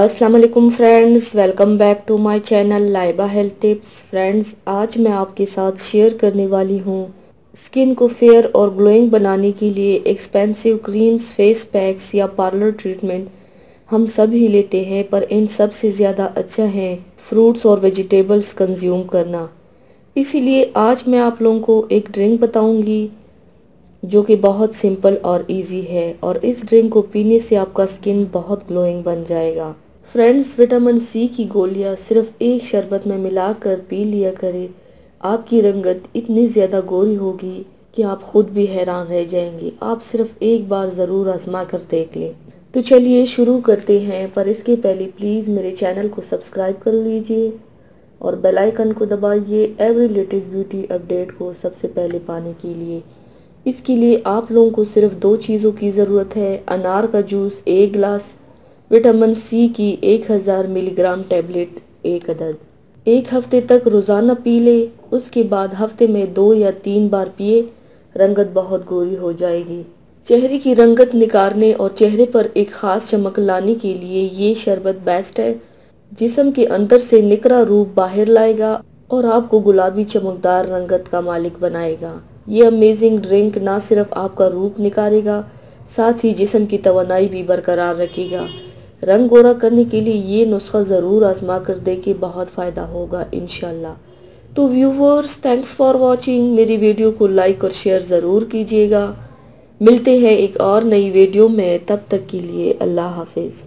अस्सलाम वालेकुम friends, welcome back to my channel Laiba health tips. Friends, आज मैं आपके साथ शेयर करने वाली हूँ स्किन को फेयर और ग्लोइंग बनाने के लिए एक्सपेंसिव क्रीम्स, फेस पैक्स या पार्लर ट्रीटमेंट हम सब ही लेते हैं, पर इन सब से ज़्यादा अच्छा है फ्रूट्स और वेजिटेबल्स कंज्यूम करना। इसीलिए आज मैं आप लोगों को एक ड्रिंक बताऊंगी जो कि बहुत सिंपल और इजी है, और इस ड्रिंक को पीने से आपका स्किन बहुत ग्लोइंग बन जाएगा। फ्रेंड्स, विटामिन सी की गोलियां सिर्फ एक शरबत में मिलाकर पी लिया करें। आपकी रंगत इतनी ज़्यादा गोरी होगी कि आप खुद भी हैरान रह जाएंगे। आप सिर्फ एक बार ज़रूर आजमा कर देख लें। तो चलिए शुरू करते हैं, पर इसके पहले प्लीज़ मेरे चैनल को सब्सक्राइब कर लीजिए और बेल आइकन को दबाइए एवरी लेटेस्ट ब्यूटी अपडेट को सबसे पहले पाने के लिए। इसके लिए आप लोगों को सिर्फ दो चीज़ों की ज़रूरत है: अनार का जूस 1 गिलास, विटामिन सी की 1000 मिलीग्राम टैबलेट 1 अदद। एक हफ्ते तक रोज़ाना पी ले, उसके बाद हफ्ते में 2 या 3 बार पिए। रंगत बहुत गोरी हो जाएगी। चेहरे की रंगत निखारने और चेहरे पर एक ख़ास चमक लाने के लिए ये शरबत बेस्ट है। जिस्म के अंदर से निखरा रूप बाहर लाएगा और आपको गुलाबी चमकदार रंगत का मालिक बनाएगा। ये अमेजिंग ड्रिंक ना सिर्फ आपका रूप निखारेगा, साथ ही जिस्म की तवानाई भी बरकरार रखेगा। रंग गोरा करने के लिए ये नुस्खा ज़रूर आजमा कर देखें, बहुत फ़ायदा होगा इंशाल्लाह। तो व्यूवर्स, थैंक्स फॉर वॉचिंग। मेरी वीडियो को लाइक और शेयर ज़रूर कीजिएगा। मिलते हैं एक और नई वीडियो में, तब तक के लिए अल्लाह हाफिज़।